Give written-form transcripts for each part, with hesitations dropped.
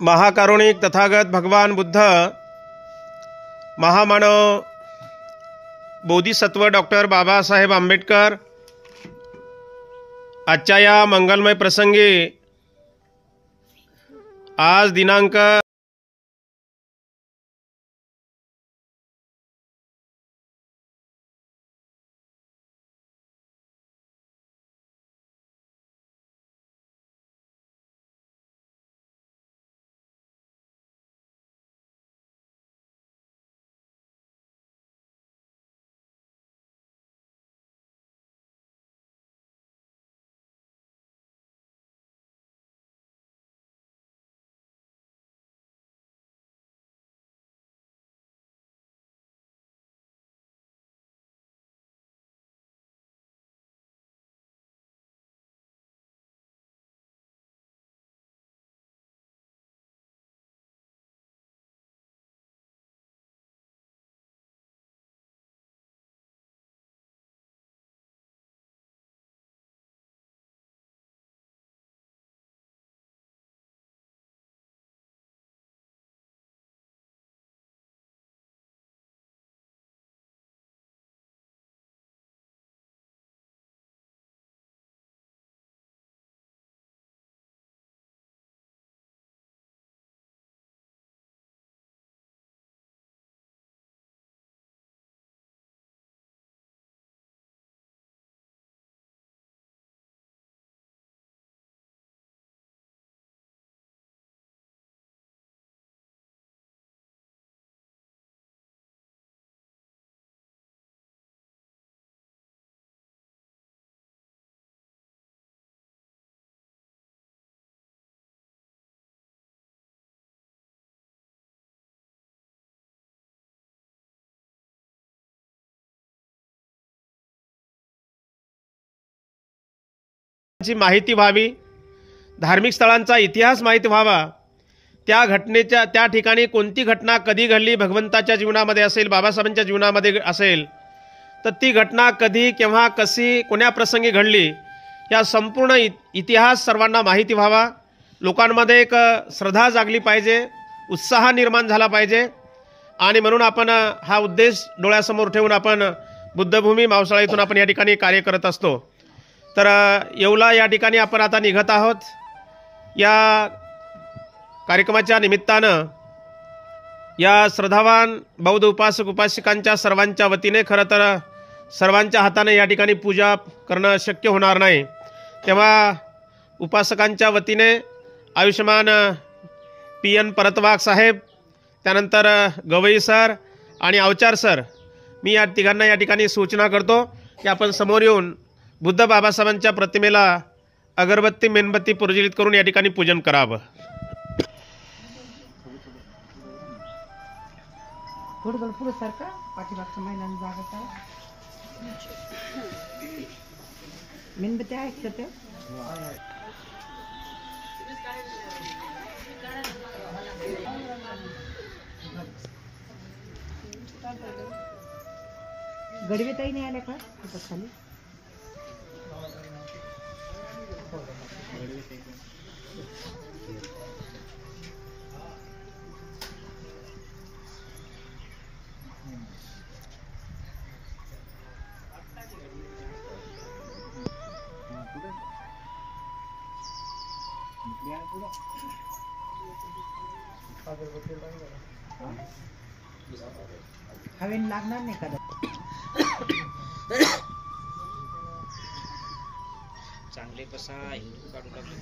महाकारुणिक तथागत भगवान बुद्ध, महामानव बोधिसत्व डॉक्टर बाबासाहेब आंबेडकर आजच्या या मंगलमय प्रसंगी आज दिनांक माहिती व्हावी, धार्मिक स्थळांचा इतिहास माहिती व्हावा, त्या घटनेच्या त्या ठिकाणी कोणती घटना कधी घडली, भगवंताच्या जीवनामध्ये असेल, बाबासाहेबांच्या जीवनामध्ये असेल, तर ती घटना कधी केव्हा कशी कोण्या प्रसंगी घडली, या संपूर्ण इतिहास सर्वांना माहिती व्हावा. लोकांमध्ये एक श्रद्धा जागली पाहिजे, उत्साह निर्माण झाला पाहिजे. आणि म्हणून आपण हा उद्देश डोळ्यासमोर ठेवून आपण बुद्धभूमी मावसाळा इथून आपण या ठिकाणी कार्य करत असतो. तर येवला या ठिकाणी आपण आता निघत आहोत. या कार्यक्रमाच्या निमित्तानं या श्रद्धावान बौद्ध उपासक उपासिकांच्या सर्वांच्या वतीने खरं तर सर्वांच्या हाताने या ठिकाणी पूजा करणं शक्य होणार नाही, तेव्हा उपासकांच्या वतीने आयुष्यमान PN परतवाग साहेब, त्यानंतर गवई सर आणि अवचार सर, मी या तिघांना या ठिकाणी सूचना करतो की आपण समोर येऊन बुद्ध बाबासाहेबांच्या प्रतिमेला अगरबत्ती मेणबत्ती प्रज्वलित करून या ठिकाणी पूजन करावं. थोडं पुढे सारखा पाठीमागच्या महिलांना जागा मेणबत्ती आहे का ते? गडवेताई नाही आल्या का खाली? हवेन लागणार नाही का? चांगले कसा हिंदू काढू लागले.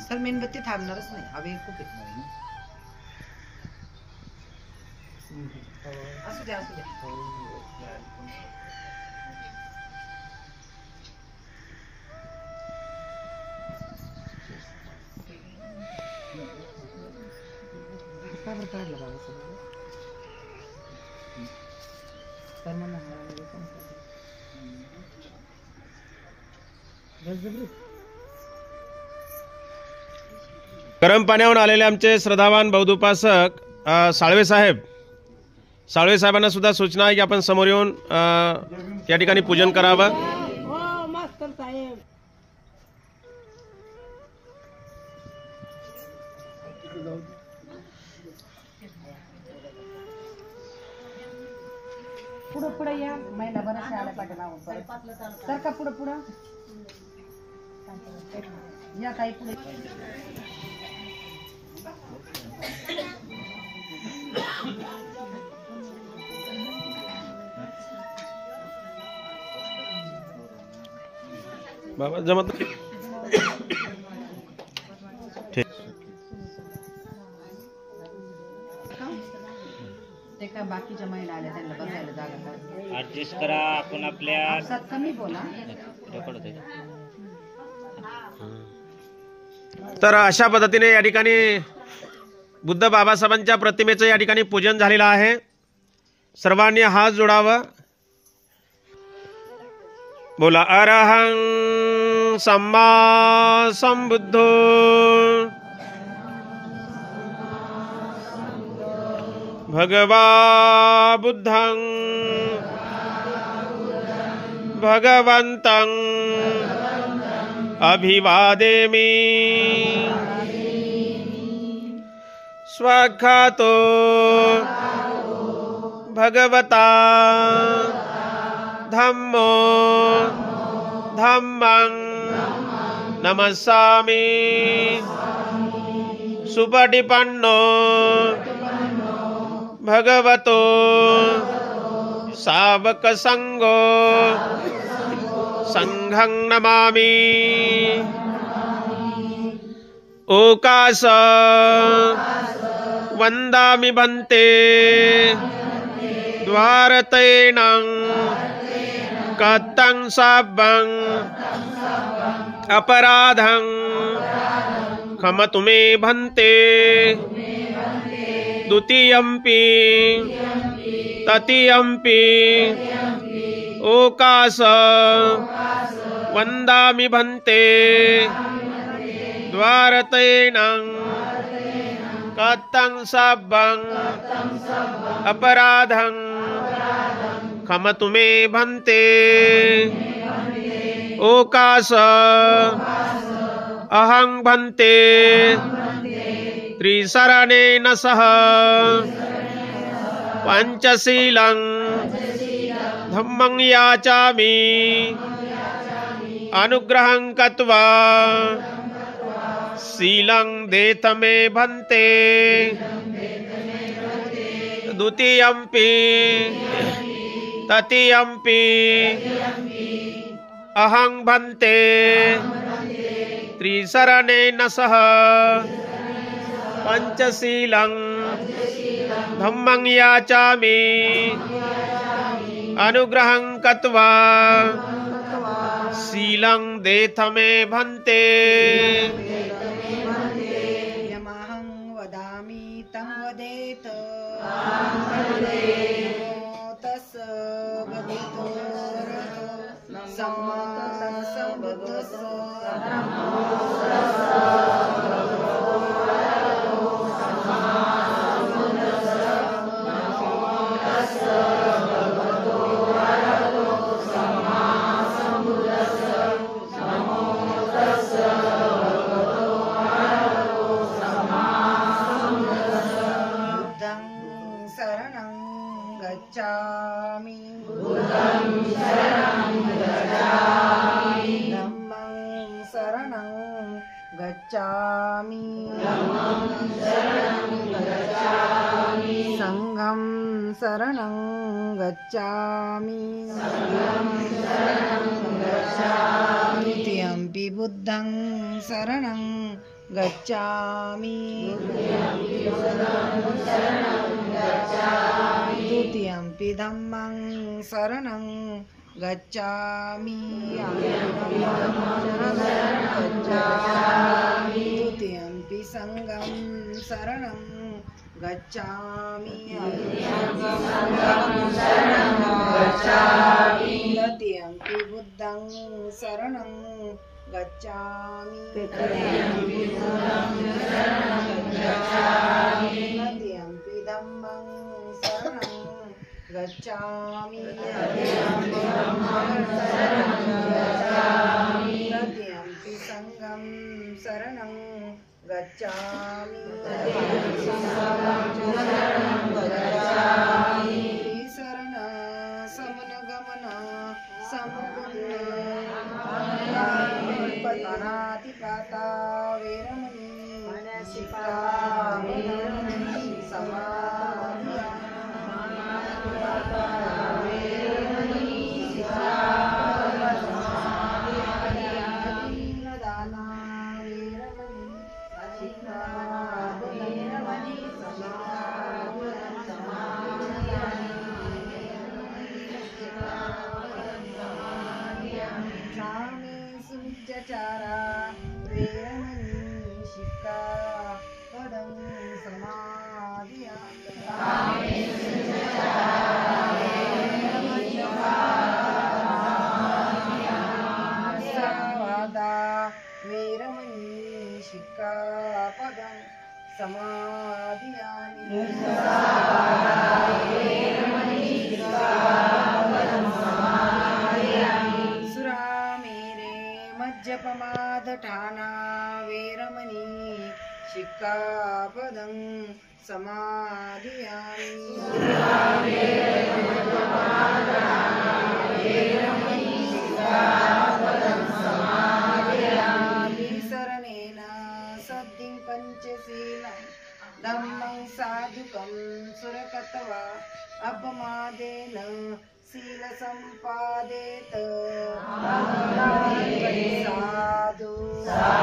सर मेणबत्ती थांबणारच नाही, हवे खूप येत. असू द्या असू द्या. का बरं काढलं बाबा सगळं? बळजबरी गरम पाण्याहून आलेले आमचे श्रद्धावान बौद्धोपासक साळवे साहेबांना सुद्धा सूचना आहे की आपण समोर येऊन या ठिकाणी पूजन करावं. हो मास्तर साहेब. पुढं पुढं या, महिला बऱ्याचशा आल्या पाठीमागून. तर का पुढं पुढं या काही पुढे. बाबा जमत ठीक. ते काय बाकीच्या महिला आल्या त्यांना बसायला जागा ऍडजस्ट करा. आपण आपल्या आपसात कमी बोला. रेकॉर्ड होतंय. तर अशा पद्धतीने या ठिकाणी बुद्ध बाबासाहेबांच्या प्रतिमेचं या ठिकाणी पूजन झालेलं आहे. सर्वांनी हात जोडावा. बोला अरहं सम्मा संबुद्धो. भगवा बुद्धं भगवन्तं अभिवादेमि. स्वाख्यातो भगवता धम्मो धम्मं नमस्सामि. सुपटिपन्नो भगवतो सावक संगो संघं नमामि. ओकास वंदामि भन्ते द्वारतेनं कतं साभं अपराधं क्षमतु मे भन्ते. द्वितीयंपि तृतीयंपि ओकास वंदामि भन्ते द्वारतेनं कतं साभं अपराधं क्षमतु मे भन्ते. ओकास अहं भन्ते त्रिशरणेन सह पंचशीलं धम्मं याचामि. अनुग्रहं कृत्वा शीलं देत मे भन्ते. द्वितीयंपि तृतीयंपि अहं भन्ते त्रिशरणेन सह पंचशीलं धम्मं याचामि. अनुग्रहं कृत्वा शीलं देत मे भन्ते. यमहं वदामि तं वदेत. तस् भगवतो सम्मा संबुद्धस्स. शरणं गच्छामि. धम्मं शरणं गच्छामि. संघं शरणं गच्छामि. द्वितीयंपि बुद्धं शरणं गच्छामि. द्वितीयंपि धम्मं शरणं गच्छामि. द्वितीयंपि संघं शरणं गच्छामि. तृतीयंपि बुद्धं शरणं गच्छामि. गच्छामि तद्यंपि संघं शरणं गच्छामि शरण समनगमन समनातिपाता वेरमणि सिक्खापदं दाना वेरमणि सामे सुमिज्जचारा वेरमणि सिक्खापदं समाधियामि सावादा वेरमणि सिक्खापदं समाधियामि सुरामेरे मज्जपमादठाना वेरमणि सिक्खापदं समाधियामि शरणेन सद्दिं पंचशीलं धम्मं साधुकं सुरकत्वा अपमादेन शीलसम्पादेत साधु